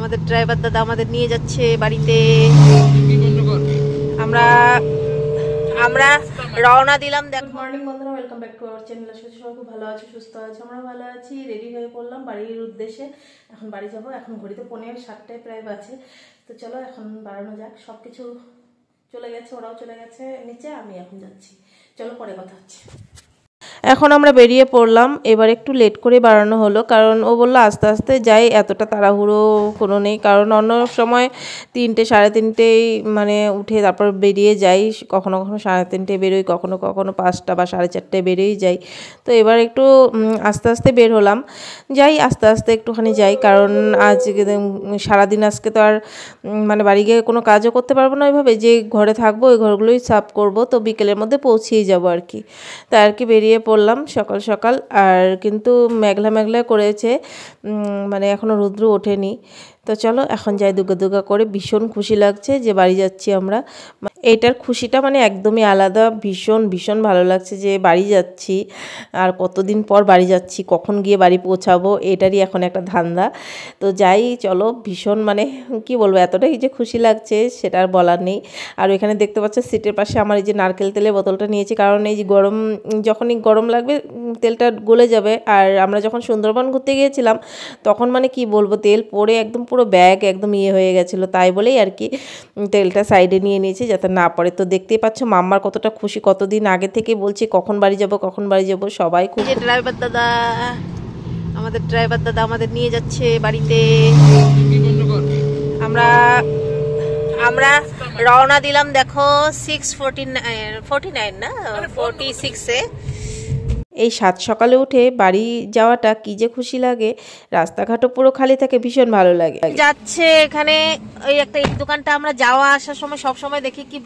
আমাদের ড্রাইভার দাদা আমাদের নিয়ে যাচ্ছে বাড়িতে। আমরা আমরা রওনা দিলাম। গুড মর্নিং বন্ধুরা, welcome back to our channel. আশা করি সবাই খুব ভালো আছে, সুস্থ আছে। আমরা ভালো আছি। রেডি হয়ে পড়লাম বাড়ির উদ্দেশ্যে। এখন বাড়ি যাব। এখন ঘড়িতে 6:45 প্রায় বাজে। তো চলো এখন বাড়ানো যাক। সব কিছু চলে গেছে, ওরাও চলে গেছে নিচে, আমি এখন যাচ্ছি। চলো পরে কথা হচ্ছে। এখন আমরা বেরিয়ে পড়লাম। এবার একটু লেট করে বাড়ানো হলো, কারণ ও বললো আস্তে আস্তে যাই, এতটা তাড়াহুড়ো কোনো নেই। কারণ অন্য সময় 3টে সাড়ে 3টেই মানে উঠে তারপর বেরিয়ে যাই। কখনো কখনো 3:30 বেরোই, কখনো কখনো 5টা বা 4:30 বেরিয়েই যাই। তো এবার একটু আস্তে আস্তে বের হলাম। যাই আস্তে আস্তে একটুখানি যাই, কারণ আজকে সারাদিন আজকে তো আর মানে বাড়ি গিয়ে কোনো কাজও করতে পারবো না ওইভাবে। যে ঘরে থাকবো ওই ঘরগুলোই সাফ করব। তো বিকেলের মধ্যে পৌঁছেই যাবো আর কি। তাই আর কি বেরিয়ে পড়লাম সকাল সকাল। আর কিন্তু মেঘলা মেঘলা করেছে, মানে এখনও রৌদ্র ওঠেনি। তো চলো এখন যাই দুগা দুগা করে। ভীষণ খুশি লাগছে যে বাড়ি যাচ্ছি আমরা। এইটার খুশিটা মানে একদমই আলাদা। ভীষণ ভীষণ ভালো লাগছে যে বাড়ি যাচ্ছি। আর কতদিন পর বাড়ি যাচ্ছি, কখন গিয়ে বাড়ি পৌঁছাবো এটারই এখন একটা ধান্দা। তো যাই চলো, ভীষণ মানে কি বলবো, এতটাই যে খুশি লাগছে সেটা আর বলার নেই। আর ওইখানে দেখতে পাচ্ছ সিটের পাশে আমার এই যে নারকেল তেলের বোতলটা নিয়েছি, কারণ এই যে যখনই গরম লাগবে তেলটা গলে যাবে। আর আমরা যখন সুন্দরবন ঘুরতে গিয়েছিলাম তখন মানে কি বলবো, তেল পড়ে একদম পুরো ব্যাগ একদম হয়ে গেছিলো। তাই বলেই আর কি তেলটা সাইডে নিয়ে নিয়েছি যাতে না পড়ে। তো দেখতেই পাচ্ছ মাম্মার কতটা খুশি, কতদিন আগে থেকে বলছি কখন বাড়ি যাব কখন বাড়ি যাব। সবাই খুশি। আমাদের ড্রাইভার দাদা আমাদের নিয়ে যাচ্ছে বাড়িতে। আমরা রওনা দিলাম। দেখো 6:49 না 46-এ। এই 7 সকালে উঠে বাড়ি যাওয়াটা কি যে খুশি লাগে। রাস্তাঘাটও পুরো খালি থাকে, ভীষণ ভালো লাগে। যাচ্ছে এখানে ওই একটা এই দোকানটা আমরা যাওয়া আসার সময় সব সময় দেখি কি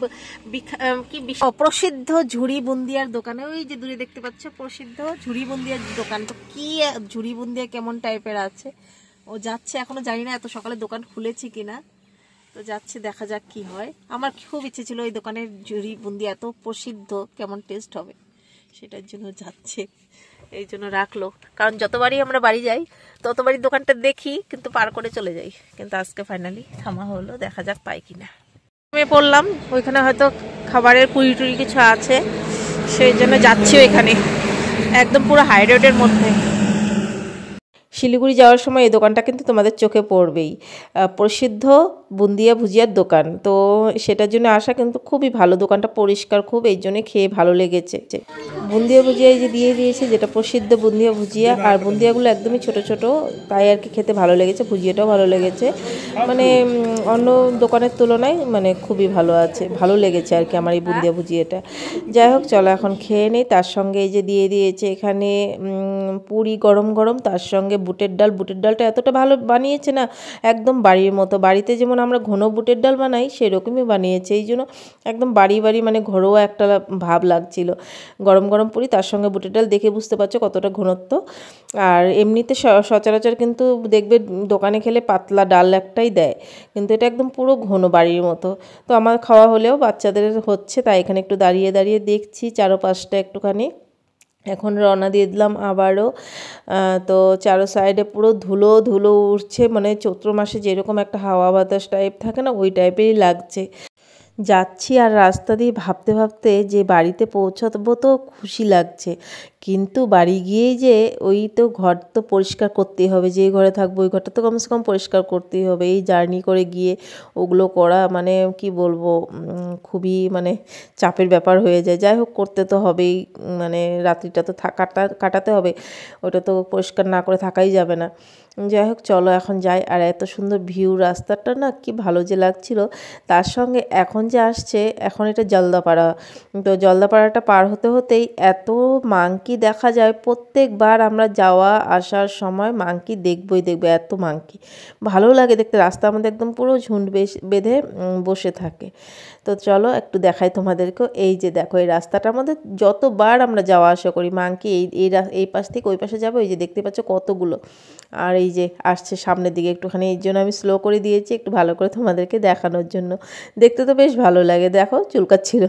প্রসিদ্ধ ঝুড়ি বুন্দিয়ার দোকানে। ওই যে দূরে দেখতে পাচ্ছ প্রসিদ্ধ ঝুড়ি বুন্দিয়ার দোকান। তো কি ঝুড়ি বুন্দিয়া কেমন টাইপের আছে, ও যাচ্ছে। এখনো জানি না এত সকালে দোকান খুলেছি কিনা। তো যাচ্ছে, দেখা যাক কি হয়। আমার খুব ইচ্ছে ছিল ওই দোকানের ঝুড়ি বুন্দি এত প্রসিদ্ধ, কেমন টেস্ট হবে সেটার জন্য যাচ্ছে। এই জন্য রাখলো, কারণ যতবারই আমরা বাড়ি যাই ততবারই দোকানটা দেখি কিন্তু পার করে চলে যাই। কিন্তু আজকে ফাইনালি থামা হলো, দেখা যাক পাই কিনা। আমি পড়লাম ওইখানে হয়তো খাবারের পুরি টুরি কিছু আছে, সেই জন্য যাচ্ছি ওইখানে। একদম পুরো হাই রোডের মধ্যে। শিলিগুড়ি যাওয়ার সময় এই দোকানটা কিন্তু তোমাদের চোখে পড়বেই, প্রসিদ্ধ বুন্দিয়া ভুজিয়ার দোকান। তো সেটার জন্য আসা, কিন্তু খুবই ভালো দোকানটা, পরিষ্কার খুব, এই জন্য খেয়ে ভালো লেগেছে। বুন্দিয়া ভুজিয়া যে দিয়ে দিয়েছে, যেটা প্রসিদ্ধ বুন্দিয়া ভুজিয়া। আর বুন্দিয়াগুলো একদমই ছোট ছোট, তাই আর কি খেতে ভালো লেগেছে। ভুজিয়াটাও ভালো লেগেছে, মানে অন্য দোকানের তুলনায় মানে খুবই ভালো আছে, ভালো লেগেছে আর কি আমার এই বুন্দিয়া ভুজিয়াটা। যাই হোক চলো এখন খেয়ে নেই। তার সঙ্গে এই যে দিয়ে দিয়েছে এখানে পুরি গরম গরম, তার সঙ্গে বুটের ডাল। বুটের ডালটা এতটা ভালো বানিয়েছে না, একদম বাড়ির মতো। বাড়িতে যেমন আমরা ঘন বুটের ডাল বানাই সেরকমই বানিয়েছে। এই জন্য একদম বাড়ি মানে ঘরোয়া একটা ভাব লাগছিল। গরম গরম পুরি, তার সঙ্গে বুটের ডাল, দেখে বুঝতে পারছো কতটা ঘনত্ব। আর এমনিতে সচরাচর কিন্তু দেখবে দোকানে খেলে পাতলা ডাল একটাই দেয়, কিন্তু এটা একদম পুরো ঘন বাড়ির মতো। তো আমার খাওয়া হলেও বাচ্চাদের হচ্ছে, তাই এখানে একটু দাঁড়িয়ে দাঁড়িয়ে দেখছি চারপাশটা একটুখানি। এখন রওনা দিয়ে দিলাম আবারও। তো চারো সাইডে পুরো ধুলো ধুলো উঠছে, মানে চৈত্র মাসে যেরকম একটা হাওয়া বাতাস টাইপ থাকে না, ওই টাইপেরই লাগছে। যাচ্ছি আর রাস্তা দিয়ে ভাবতে ভাবতে যে বাড়িতে পৌঁছাবো তো খুশি লাগছে, কিন্তু বাড়ি গিয়েই যে ওই তো ঘর তো পরিষ্কার করতেই হবে। যেই ঘরে থাকবো ওই ঘরটা তো কমসে কম পরিষ্কার করতেই হবে। এই জার্নি করে গিয়ে ওগুলো করা মানে কি বলবো, খুবই মানে চাপের ব্যাপার হয়ে যায়। যাই হোক করতে তো হবেই, মানে রাত্রিটা তো কাটাতে হবে, ওটা তো পরিষ্কার না করে থাকাই যাবে না। যাই হোক চলো এখন যাই। আর এত সুন্দর ভিউ, রাস্তাটা না কি ভালো যে লাগছিল। তার সঙ্গে এখন যে আসছে, এখন এটা জলদাপাড়া। তো জলদাপাড়াটা পার হতে হতেই এত মাংকি দেখা যায়। প্রত্যেকবার আমরা যাওয়া আসার সময় মাংকি দেখবই দেখবো, এত মাংকি ভালো লাগে দেখতে। রাস্তা আমাদের একদম পুরো ঝুঁড বেঁধে বসে থাকে। তো চলো একটু দেখাই তোমাদেরকেও। এই যে দেখো, এই রাস্তাটার মধ্যে যতবার আমরা যাওয়া আসা করি মাংকি এই পাশ থেকে ওই পাশে যাবো। এই যে দেখতে পাচ্ছ কতগুলো। আর এই যে আসছে সামনের দিকে একটুখানি, এই জন্য আমি স্লো করে দিয়েছি একটু ভালো করে তোমাদেরকে দেখানোর জন্য। দেখতে তো বেশ ভালো লাগে, দেখো চুলকাচ্ছিল,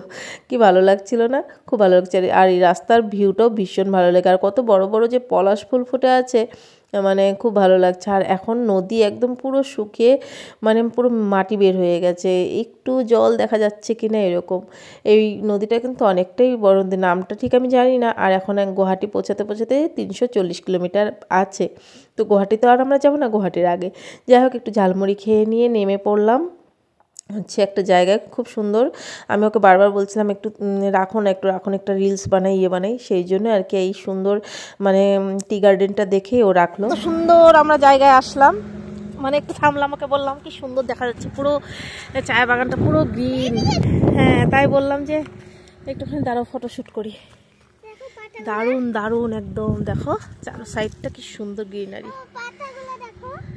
কি ভালো লাগছিল না, খুব ভালো লাগছে। আর এই রাস্তার ভিউটাও ভীষণ ভালো লাগে। আর কত বড় বড় যে পলাশ ফুল ফুটে আছে, মানে খুব ভালো লাগছে। আর এখন নদী একদম পুরো শুকিয়ে মানে পুরো মাটি বের হয়ে গেছে, একটু জল দেখা যাচ্ছে কিনা এরকম। এই নদীটা কিন্তু অনেকটাই বড়, নামটা ঠিক আমি জানি না। আর এখন গুয়াহাটি পৌঁছাতে পৌঁছাতে 340 কিলোমিটার আছে। তো গুয়াহাটিতে আর আমরা যাবো না, গুয়াহাটির আগে। যাই হোক, একটু ঝালমুড়ি খেয়ে নিয়ে নেমে পড়লাম হচ্ছে একটা জায়গায়, খুব সুন্দর। আমি ওকে বারবার বলছিলাম একটু রাখুন, একটু রাখুন, একটা রিলস বানাই, বানাই, সেই জন্য আর কি। এই সুন্দর মানে টি গার্ডেনটা দেখে ও রাখলো। সুন্দর আমরা জায়গায় আসলাম, মানে একটু থামলাম, ওকে বললাম কি সুন্দর দেখা যাচ্ছে পুরো চায়ের বাগানটা পুরো গ্রিন। হ্যাঁ, তাই বললাম যে একটুখানি দাঁড়াও ফটোশ্যুট করি। দারুণ দারুণ একদম, দেখো চারো সাইডটা কি সুন্দর গ্রিনারি।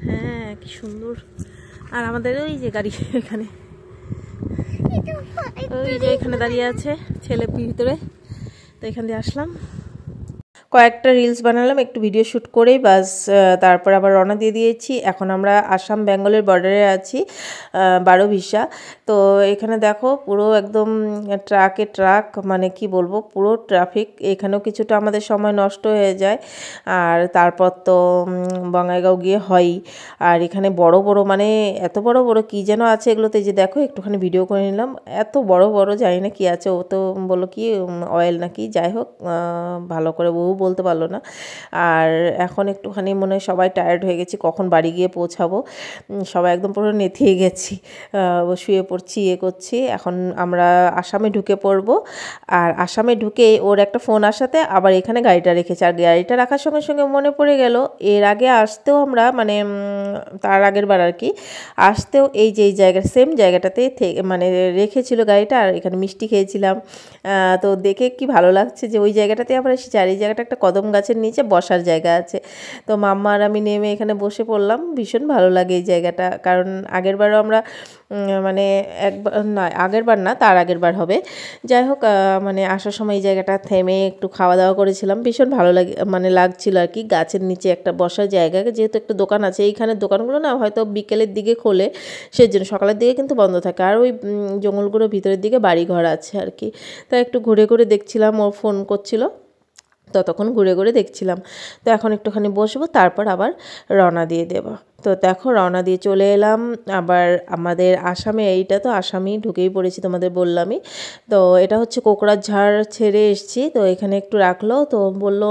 হ্যাঁ, কি সুন্দর। আর আমাদের ওই যে গাড়ি এখানে, ওই যে এখানে দাঁড়িয়ে আছে ছেলে ভিতরে, তো এখান দিয়ে আসলাম, কয়েকটা রিলস বানালাম, একটু ভিডিও শ্যুট করেই বাস তারপর আবার রওনা দিয়ে দিয়েছি। এখন আমরা আসাম বেঙ্গলের বর্ডারে আছি, বারোভিসা। তো এখানে দেখো পুরো একদম ট্রাকে ট্রাক, মানে কি বলবো, পুরো ট্রাফিক। এখানেও কিছুটা আমাদের সময় নষ্ট হয়ে যায়। আর তারপর তো বঙ্গাইগাঁও গিয়ে হয়ই। আর এখানে বড় বড়, মানে এত বড় বড় কি যেন আছে এগুলোতে, যে দেখো একটুখানি ভিডিও করে নিলাম, এত বড় বড় জানি না কি আছে। ও তো বললো কি অয়েল নাকি, যাই হোক ভালো করে বউ বলতে পারলো না। আর এখন একটুখানি মনে হয় সবাই টায়ার্ড হয়ে গেছি, কখন বাড়ি গিয়ে পৌঁছাবো। সবাই একদম পুরো নেতিয়ে গেছি, শুয়ে পড়ছি, করছি। এখন আমরা আসামে ঢুকে পড়বো। আর আসামে ঢুকে ওর একটা ফোন আসাতে আবার এখানে গাড়িটা রেখেছে। আর গাড়িটা রাখার সঙ্গে সঙ্গে মনে পড়ে গেল, এর আগে আসতেও আমরা মানে তার আগের বার আর কি আসতেও এই যে এই জায়গা, সেম জায়গাটাতে মানে রেখেছিল গাড়িটা। আর এখানে মিষ্টি খেয়েছিলাম। তো দেখে কি ভালো লাগছে যে ওই জায়গাটাতে আমরা এসেছি। আর এই জায়গাটা একটা কদম গাছের নিচে বসার জায়গা আছে। তো মাম্মা আর আমি নেমে এখানে বসে পড়লাম। ভীষণ ভালো লাগে এই জায়গাটা, কারণ আগেরবারও আমরা মানে একবার না, আগেরবার না, তার আগের বার হবে। যাই হোক, মানে আসার সময় এই জায়গাটা থেমে একটু খাওয়া দাওয়া করেছিলাম, ভীষণ ভালো লাগে, মানে লাগছিল আর কি। গাছের নিচে একটা বসার জায়গা, যেহেতু একটা দোকান আছে, এইখানে দোকানগুলো না হয়তো বিকেলের দিকে খোলে, সেই জন্য সকালের দিকে কিন্তু বন্ধ থাকে। আর ওই জঙ্গলগুলো ভিতরের দিকে বাড়ি ঘর আছে আর কি। তাই একটু ঘুরে ঘুরে দেখছিলাম, ও ফোন করছিল, ততক্ষণ ঘুরে ঘুরে দেখছিলাম। তো এখন একটুখানি বসবো, তারপর আবার রওনা দিয়ে দেবো। তো দেখো রওনা দিয়ে চলে এলাম আবার আমাদের আসামে। এইটা তো আসামেই ঢুকেই পড়েছি, তোমাদের বললামই। তো এটা হচ্ছে কোকড়াঝাড় ছেড়ে এসেছি। তো এখানে একটু রাখলো, তো বললো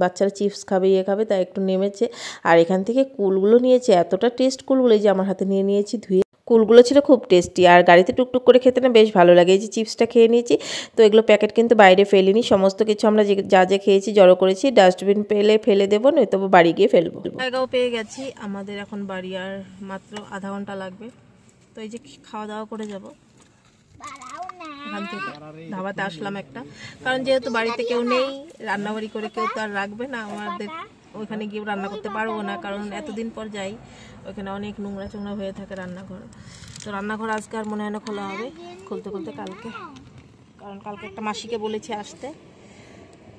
বাচ্চারা চিপস খাবে, খাবে, তাই একটু নেমেছে। আর এখান থেকে কুলগুলো নিয়েছে, এতটা টেস্ট কুলগুলো, যে আমার হাতে নিয়ে নিয়েছি ধুয়ে। কুলগুলো ছিল খুব টেস্টি। আর গাড়িতে টুকটুক করে খেতে না বেশ ভালো লাগে। এই যে চিপসটা খেয়ে নিয়েছি, তো এগুলো প্যাকেট কিন্তু বাইরে ফেলিনি, সমস্ত কিছু আমরা যা যা খেয়েছি জড়ো করেছি, ডাস্টবিন পেলে ফেলে দেবো, নয়তো বাড়ি গিয়ে ফেলবো। জায়গাও পেয়ে গেছি, আমাদের এখন বাড়ি আর মাত্র আধা ঘন্টা লাগবে। তো এই যে খাওয়া দাওয়া করে যাব এখান থেকে। ধাবাতে আসলাম একটা, কারণ যেহেতু বাড়িতে কেউ নেই, রান্নাবাড়ি করে কেউ তো আর রাখবে না, আমাদের ওইখানে গিয়ে রান্না করতে পারবো না, কারণ এতদিন পর যাই, ওইখানে অনেক নোংরা চোংরা হয়ে থাকে রান্নাঘর। তো রান্নাঘর আজকে আর মনে হয় না খোলা হবে, খুলতে খুলতে কালকে, কারণ কালকে একটা মাসিকে বলেছি আসতে,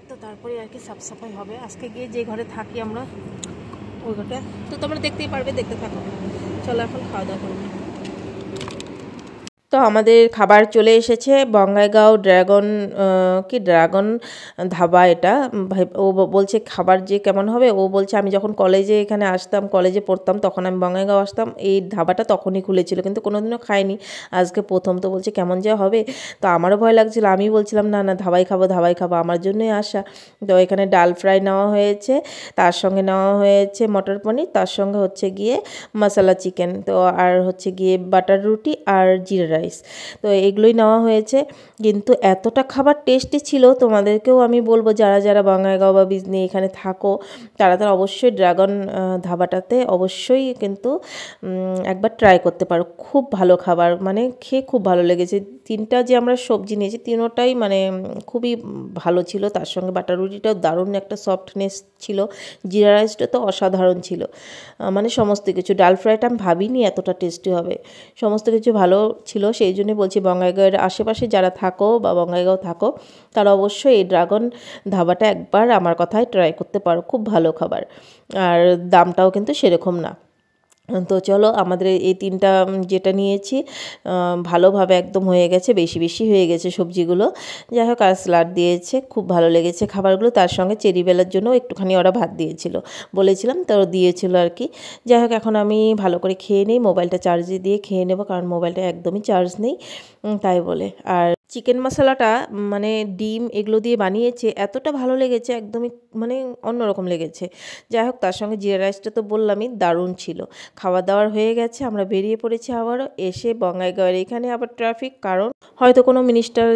তো তারপরে আর কি সাফ সাফাই হবে। আজকে গিয়ে যে ঘরে থাকি আমরা, ওই ঘরটা তো তোমরা দেখতেই পারবে, দেখতে থাকো। চলো এখন খাওয়া দাওয়া করবো। তো আমাদের খাবার চলে এসেছে, বঙ্গাইগাঁও ড্রাগন ধাবা। এটা ও বলছে খাবার যে কেমন হবে, ও বলছে আমি যখন কলেজে এখানে আসতাম, কলেজে পড়তাম, তখন আমি বঙ্গাইগাঁও আসতাম, এই ধাবাটা তখনই খুলেছিল, কিন্তু কোনোদিনও খাইনি, আজকে প্রথম। তো বলছে কেমন যা হবে। তো আমারও ভয় লাগছিল, আমি বলছিলাম না না ধাবাই খাবো, ধাবাই খাবো, আমার জন্যই আসা। তো এখানে ডাল ফ্রাই নেওয়া হয়েছে, তার সঙ্গে নেওয়া হয়েছে মটর পনির, তার সঙ্গে হচ্ছে গিয়ে মশলা চিকেন, তো আর হচ্ছে গিয়ে বাটার রুটি আর জিরা রাইস। তো এগুলোই নেওয়া হয়েছে, কিন্তু এতটা খাবার টেস্টি ছিল। তোমাদেরকেও আমি বলবো, যারা যারা বঙ্গাইগাঁও বা বিজনি এখানে থাকো, তারা তারা অবশ্যই ড্রাগন ধাবাটাতে অবশ্যই কিন্তু একবার ট্রাই করতে পারো। খুব ভালো খাবার, মানে খেয়ে খুব ভালো লেগেছে। তিনটা যে আমরা সবজি নিয়েছি, তিনোটাই মানে খুবই ভালো ছিল। তার সঙ্গে বাটার রুটিটাও দারুণ একটা সফটনেস ছিল, জিরা রাইসটা তো অসাধারণ ছিল। মানে সমস্ত কিছু, ডাল ফ্রাইটা আমি ভাবিনি এতটা টেস্টি হবে, সমস্ত কিছু ভালো ছিল। সেই জন্যই বলছি, বঙ্গাইগাঁওয়ের আশেপাশে যারা থাকো বা বঙ্গাইগাঁও থাকো, তারা অবশ্যই এই ড্রাগন ধাবাটা একবার আমার কথায় ট্রাই করতে পারো, খুব ভালো খাবার। আর দামটাও কিন্তু সেরকম না। তো চলো আমাদের এই 3টা যেটা নিয়েছি ভালোভাবে একদম হয়ে গেছে, বেশি বেশি হয়ে গেছে সবজিগুলো। যাই হোক, আর স্যালাড দিয়েছে, খুব ভালো লেগেছে খাবারগুলো। তার সঙ্গে চেরি বেলার জন্য একটুখানি ওরা ভাত দিয়েছিল, বলেছিলাম তো দিয়েছিল আর কি। যাই হোক, এখন আমি ভালো করে খেয়ে নিই, মোবাইলটা চার্জে দিয়ে খেয়ে নেব, কারণ মোবাইলটা একদমই চার্জ নেই, তাই বলে। আর চিকেন মশলাটা মানে ডিম এগুলো দিয়ে বানিয়েছে, এতটা ভালো লেগেছে, একদমই মানে অন্যরকম লেগেছে। যাই হোক, তার সঙ্গে জিরা রাইসটা তো বললামই দারুণ ছিল। খাওয়া দাওয়ার হয়ে গেছে, আমরা বেরিয়ে পড়েছি আবারও। এসে বঙ্গাইগাঁওয়ের এখানে আবার ট্রাফিক, কারণ হয়তো কোনো মিনিস্টার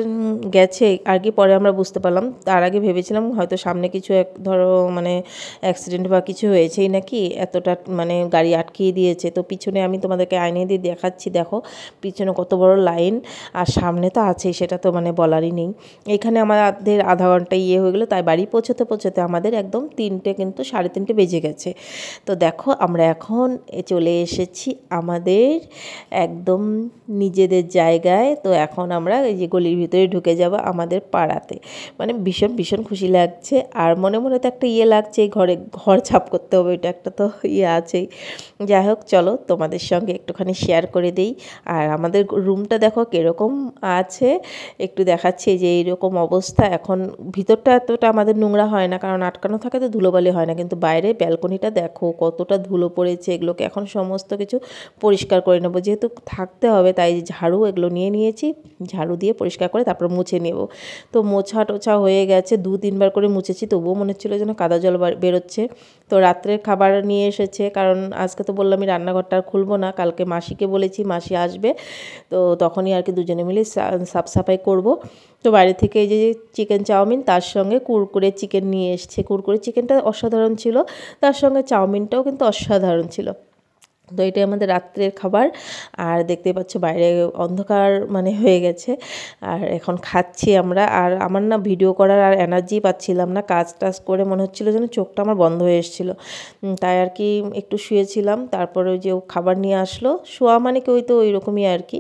গেছে আর কি, পরে আমরা বুঝতে পারলাম। তার আগে ভেবেছিলাম হয়তো সামনে কিছু ধরো মানে অ্যাক্সিডেন্ট বা কিছু হয়েছেই নাকি, এতটা মানে গাড়ি আটকিয়ে দিয়েছে। তো পিছনে আমি তোমাদেরকে আয়নে দিয়ে দেখাচ্ছি, দেখো পিছনে কত বড় লাইন, আর সামনে তো আছেই, সেটা তো মানে বলারই নেই। এখানে আমাদের আধা ঘন্টা হয়ে গেলো, তাই বাড়ি পৌঁছতে পৌঁছতে আমাদের একদম 3টে, কিন্তু 3:30 বেজে গেছে। তো দেখো আমরা এখন চলে এসেছি আমাদের একদম নিজেদের জায়গায়। তো এখন আমরা এই যে গলির ভিতরে ঢুকে যাব আমাদের পাড়াতে, মানে ভীষণ ভীষণ খুশি লাগছে। আর মনে মনে তো একটা লাগছে, ঘর ছাপ করতে হবে, এটা একটা তো আছেই। যাই হোক, চলো তোমাদের সঙ্গে একটুখানি শেয়ার করে দেই। আর আমাদের রুমটা দেখো কীরকম আছে, একটু দেখাচ্ছি যে এইরকম অবস্থা। এখন ভিতরটা এতটা আমাদের নোংরা হয় না, কারণ আটকানো থাকে তো ধুলোবালি হয় না, কিন্তু বাইরে ব্যালকনিটা দেখো কতটা ধুলো পড়েছে। এগুলোকে এখন সমস্ত কিছু পরিষ্কার করে নেবো, যেহেতু থাকতে হবে, তাই ঝাড়ু এগুলো নিয়ে নিয়েছি, ঝাড়ু দিয়ে পরিষ্কার করে তারপর মুছে নেব। তো মোছা টোছা হয়ে গেছে, 2-3 বার করে মুছেছি, তবুও মনে হচ্ছিলো যেন কাদা জল বেরোচ্ছে। তো রাত্রের খাবার নিয়ে এসেছে, কারণ আজকে তো বললামই রান্নাঘরটা আর খুলবো না, কালকে মাসিকে বলেছি, মাসি আসবে, তো তখনই আর কি দুজনে মিলে সাফ সাফাই করবো। তো বাইরে থেকে এই যে চিকেন চাউমিন, তার সঙ্গে কুরকুরে চিকেন নিয়ে এসছে। কুরকুরে চিকেনটা অসাধারণ ছিল, তার সঙ্গে চাউমিনটাও কিন্তু অসাধারণ ছিল। তো এটাই আমাদের রাত্রের খাবার। আর দেখতে পাচ্ছ বাইরে অন্ধকার মানে হয়ে গেছে, আর এখন খাচ্ছি আমরা। আর আমার না ভিডিও করার আর এনার্জি পাচ্ছিলাম না, কাজ টাজ করে মনে হচ্ছিলো যেন চোখটা আমার বন্ধ হয়ে এসেছিলো, তাই আর কি একটু শুয়েছিলাম। তারপরে ওই যে ও খাবার নিয়ে আসলো, শোয়া মানে কি ওই তো ওই রকমই আর কি।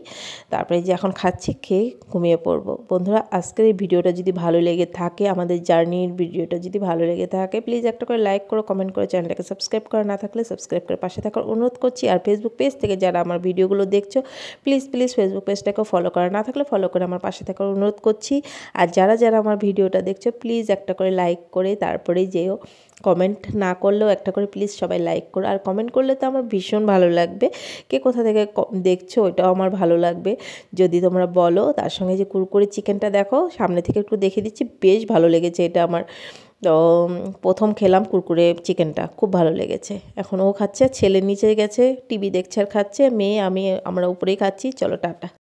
তারপরে যে এখন খাচ্ছি, খেয়ে ঘুমিয়ে পড়বো। বন্ধুরা, আজকের এই ভিডিওটা যদি ভালো লেগে থাকে, আমাদের জার্নির ভিডিওটা যদি ভালো লেগে থাকে, প্লিজ একটা করে লাইক করো, কমেন্ট করো, চ্যানেলটাকে সাবস্ক্রাইব করা না থাকলে সাবস্ক্রাইব করে পাশে থাকার অনুরোধ করছি। আর ফেসবুক পেজ থেকে যারা আমার ভিডিওগুলো দেখছো, প্লিজ ফেসবুক পেজটাকে ফলো করা না থাকলে ফলো করে আমার পাশে থাকার অনুরোধ করছি। আর যারা আমার ভিডিওটা দেখছো, প্লিজ একটা করে লাইক করে তারপরেই যেও। কমেন্ট না করলেও একটা করে প্লিজ সবাই লাইক করো, আর কমেন্ট করলে তো আমার ভীষণ ভালো লাগবে। কে কোথা থেকে দেখছো ওইটাও আমার ভালো লাগবে যদি তোমরা বলো। তার সঙ্গে যে কুরকুরে চিকেনটা দেখো, সামনে থেকে একটু দেখে দিচ্ছি, বেশ ভালো লেগেছে এটা আমার। তো প্রথম খেলাম কুরকুরে চিকেনটা, খুব ভালো লেগেছে। এখন ও খাচ্ছে, ছেলে নিচে গেছে টিভি দেখছে আর খাচ্ছে, মেয়ে আমরা উপরেই খাচ্ছি। চলো টাটা।